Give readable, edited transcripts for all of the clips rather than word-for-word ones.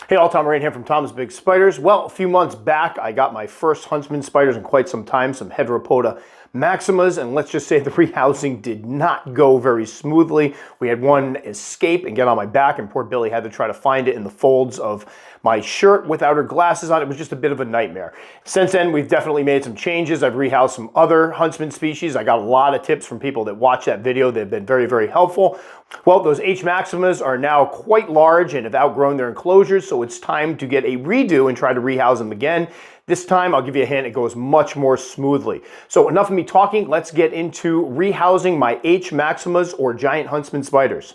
Hey all, Tom Rain here from Tom's Big Spiders. Well, a few months back, I got my first Huntsman spiders in quite some time, some Heteropoda Maximas, and let's just say the rehousing did not go very smoothly. We had one escape and get on my back, and poor Billy had to try to find it in the folds of my shirt without her glasses on. It was just a bit of a nightmare. Since then, we've definitely made some changes. I've rehoused some other Huntsman species. I got a lot of tips from people that watch that video. They've been very, very helpful. Well, those H. Maximas are now quite large and have outgrown their enclosures, so it's time to get a redo and try to rehouse them again. This time, I'll give you a hint, it goes much more smoothly. So enough of me talking, let's get into rehousing my H. Maximas or giant Huntsman spiders.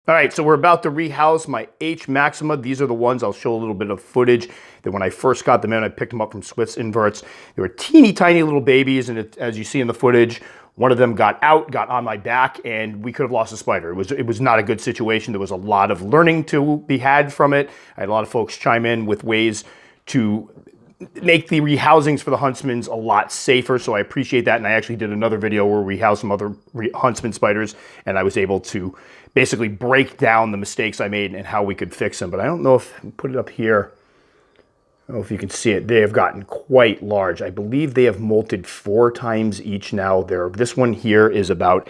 All right, so we're about to rehouse my H. Maxima. These are the ones, I'll show a little bit of footage that when I first got them in, I picked them up from Swiss Inverts. They were teeny tiny little babies, and as you see in the footage, one of them got out, got on my back, and we could have lost a spider. It was not a good situation. There was a lot of learning to be had from it. I had a lot of folks chime in with ways to make the rehousings for the Huntsmans a lot safer, so I appreciate that. And I actually did another video where we housed some other Huntsman spiders, and I was able to basically break down the mistakes I made and how we could fix them. But I don't know if, put it up here, I don't know if you can see it. They have gotten quite large. I believe they have molted 4 times each now. This one here is about,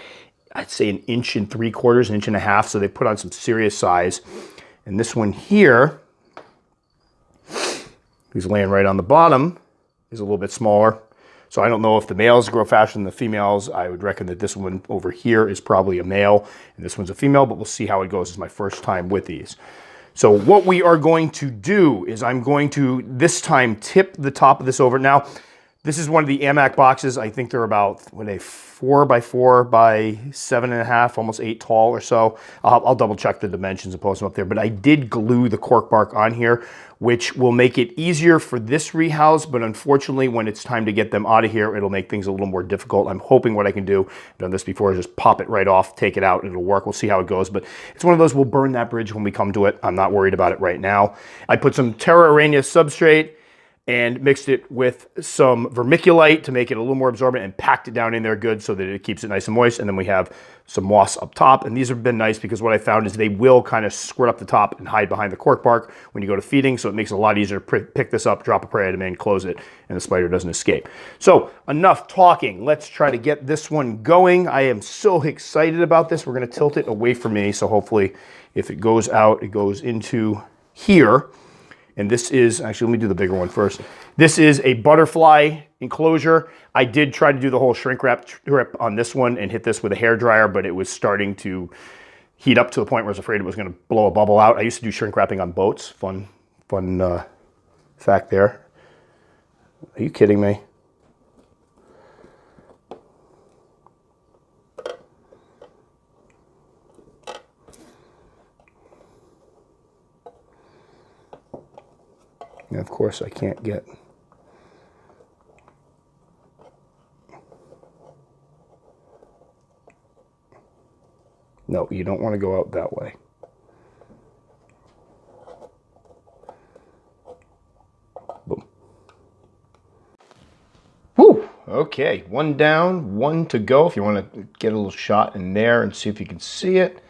I'd say, 1 3/4 inches, 1.5 inches, so they put on some serious size. And this one here, who's laying right on the bottom, is a little bit smaller. So I don't know if the males grow faster than the females. I would reckon that this one over here is probably a male and this one's a female, but we'll see how it goes. It's my first time with these. So what we are going to do is I'm going to this time tip the top of this over. Now, this is one of the AMAC boxes. I think they're about, what are they, 4x4 by 7.5, almost 8 tall or so. I'll double check the dimensions and post them up there. But I did glue the cork bark on here, which will make it easier for this rehouse. But unfortunately, when it's time to get them out of here, it'll make things a little more difficult. I'm hoping what I can do, I've done this before, is just pop it right off, take it out, and it'll work. We'll see how it goes. But it's one of those, we'll burn that bridge when we come to it. I'm not worried about it right now. I put some Terra Arania substrate and mixed it with some vermiculite to make it a little more absorbent and packed it down in there good so that it keeps it nice and moist. And then we have some moss up top. And these have been nice because what I found is they will kind of squirt up the top and hide behind the cork bark when you go to feeding. So it makes it a lot easier to pick this up, drop a prey item in, close it, and the spider doesn't escape. So enough talking. Let's try to get this one going. I am so excited about this. We're going to tilt it away from me. So hopefully if it goes out, it goes into here. And this is, actually, let me do the bigger one first. This is a butterfly enclosure. I did try to do the whole shrink wrap strip on this one and hit this with a hairdryer, but it was starting to heat up to the point where I was afraid it was going to blow a bubble out. I used to do shrink wrapping on boats. Fun fact there. Are you kidding me? And of course, I can't get... No, you don't want to go out that way. Boom. Woo! Okay, one down, one to go. If you want to get a little shot in there and see if you can see it,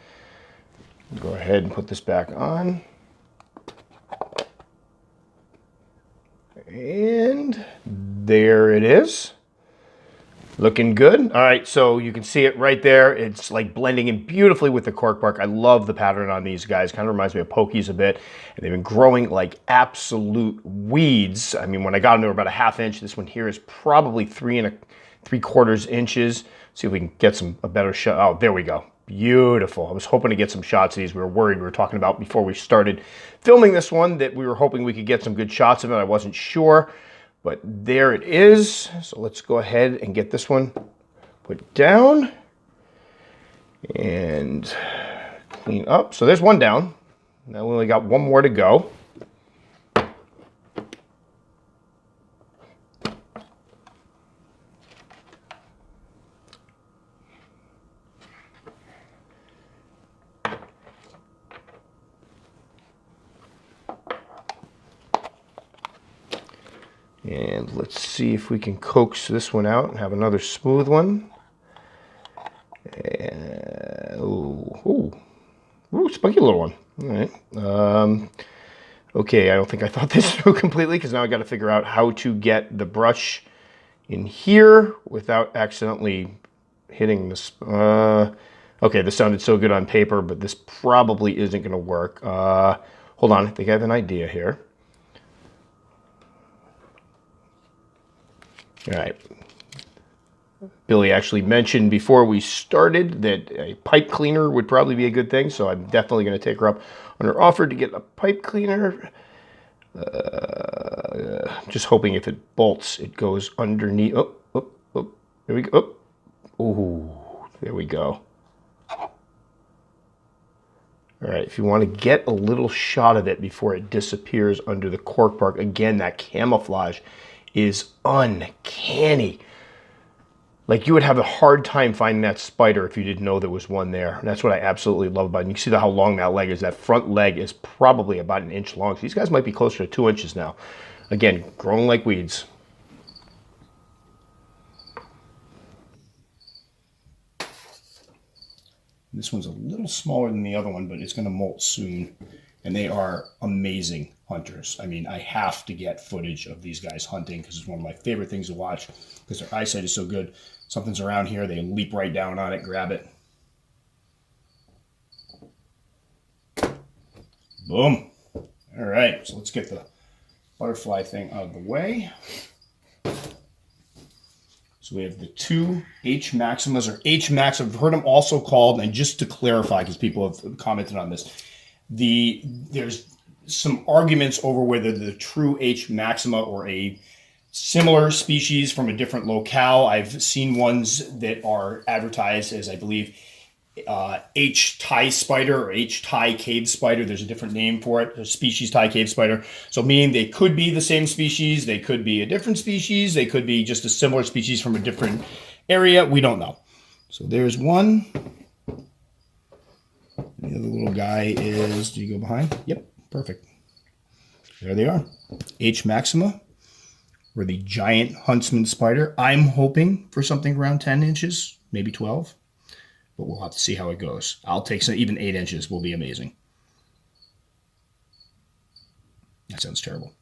go ahead and put this back on. And there it is. Looking good. All right, so you can see it right there. It's like blending in beautifully with the cork bark. I love the pattern on these guys. Kind of reminds me of pokies a bit. And they've been growing like absolute weeds. I mean, when I got them, they were about 1/2 inch. This one here is probably 3 3/4 inches. See if we can get a better shot. Oh, there we go. Beautiful. I was hoping to get some shots of these. We were worried. We were talking about before we started filming this one that we were hoping we could get some good shots of it. I wasn't sure, but there it is. So let's go ahead and get this one put down and clean up. So there's one down. Now we only got one more to go. And let's see if we can coax this one out and have another smooth one. And, ooh, Ooh, spunky little one. All right. Okay, I don't think I thought this through completely because now I got to figure out how to get the brush in here without accidentally hitting this. Okay, this sounded so good on paper, but this probably isn't going to work. Hold on, I think I have an idea here. All right. Billy actually mentioned before we started that a pipe cleaner would probably be a good thing, so I'm definitely going to take her up on her offer to get a pipe cleaner. Just hoping if it bolts, it goes underneath. Oh, oh, oh, there we go. Oh, ooh, there we go. All right, if you want to get a little shot of it before it disappears under the cork bark, again, that camouflage is uncanny. Like, you would have a hard time finding that spider if you didn't know there was one there. And that's what I absolutely love about it. And you can see how long that leg is. That front leg is probably about 1 inch long. So these guys might be closer to 2 inches now. Again, growing like weeds. This one's a little smaller than the other one, but it's going to molt soon. And they are amazing hunters. I mean, I have to get footage of these guys hunting because it's one of my favorite things to watch because their eyesight is so good. Something's around here, they leap right down on it, grab it. Boom. All right, so let's get the butterfly thing out of the way. So we have the two H Maximas, or H Max. I've heard them also called, and just to clarify, because people have commented on this, there's some arguments over whether the true H Maxima or a similar species from a different locale. I've seen ones that are advertised as, I believe, H Thai spider or H Thai cave spider. There's a different name for it, a species Thai cave spider. So meaning they could be the same species, they could be a different species, they could be just a similar species from a different area. We don't know. So there's one. The other little guy is, do you go behind? Yep, perfect. There they are. H Maxima, or the giant huntsman spider. I'm hoping for something around 10 inches, maybe 12. But we'll have to see how it goes. I'll take some, even 8 inches will be amazing. That sounds terrible.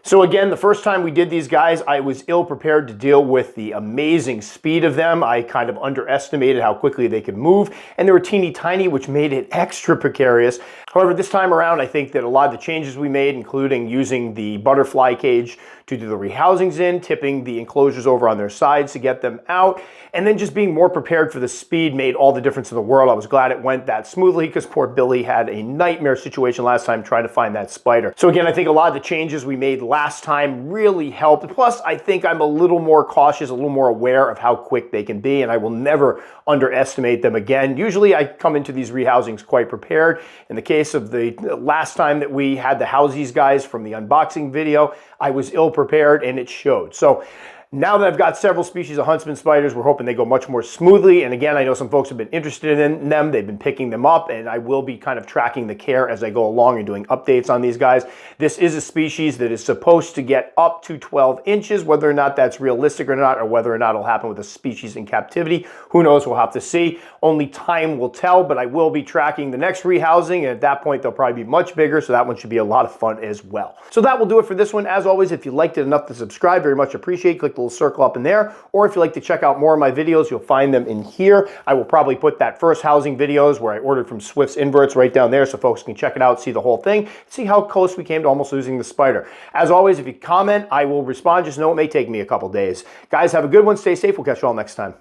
So again, the first time we did these guys, I was ill prepared to deal with the amazing speed of them. I kind of underestimated how quickly they could move, and they were teeny tiny, which made it extra precarious. However, this time around, I think that a lot of the changes we made, including using the butterfly cage to do the rehousings in, tipping the enclosures over on their sides to get them out, and then just being more prepared for the speed made all the difference in the world. I was glad it went that smoothly because poor Billy had a nightmare situation last time trying to find that spider. So again, I think a lot of the changes we made last time really helped. Plus, I think I'm a little more cautious, a little more aware of how quick they can be, and I will never underestimate them again. Usually I come into these rehousings quite prepared. In the case of the last time that we had the Housies guys from the unboxing video, I was ill prepared and it showed. So now that I've got several species of huntsman spiders, we're hoping they go much more smoothly. And again, I know some folks have been interested in them. They've been picking them up, and I will be kind of tracking the care as I go along and doing updates on these guys. This is a species that is supposed to get up to 12 inches. Whether or not that's realistic or not, or whether or not it'll happen with a species in captivity, who knows? We'll have to see. Only time will tell, but I will be tracking the next rehousing, and at that point, they'll probably be much bigger, so that one should be a lot of fun as well. So that will do it for this one. As always, if you liked it enough to subscribe, very much appreciate. Click the little circle up in there, or if you'd like to check out more of my videos, you'll find them in here. I will probably put that first housing videos where I ordered from Swift's Inverts right down there so folks can check it out, see the whole thing, see how close we came to almost losing the spider. As always, if you comment, I will respond. Just know it may take me a couple days. Guys, have a good one. Stay safe. We'll catch you all next time.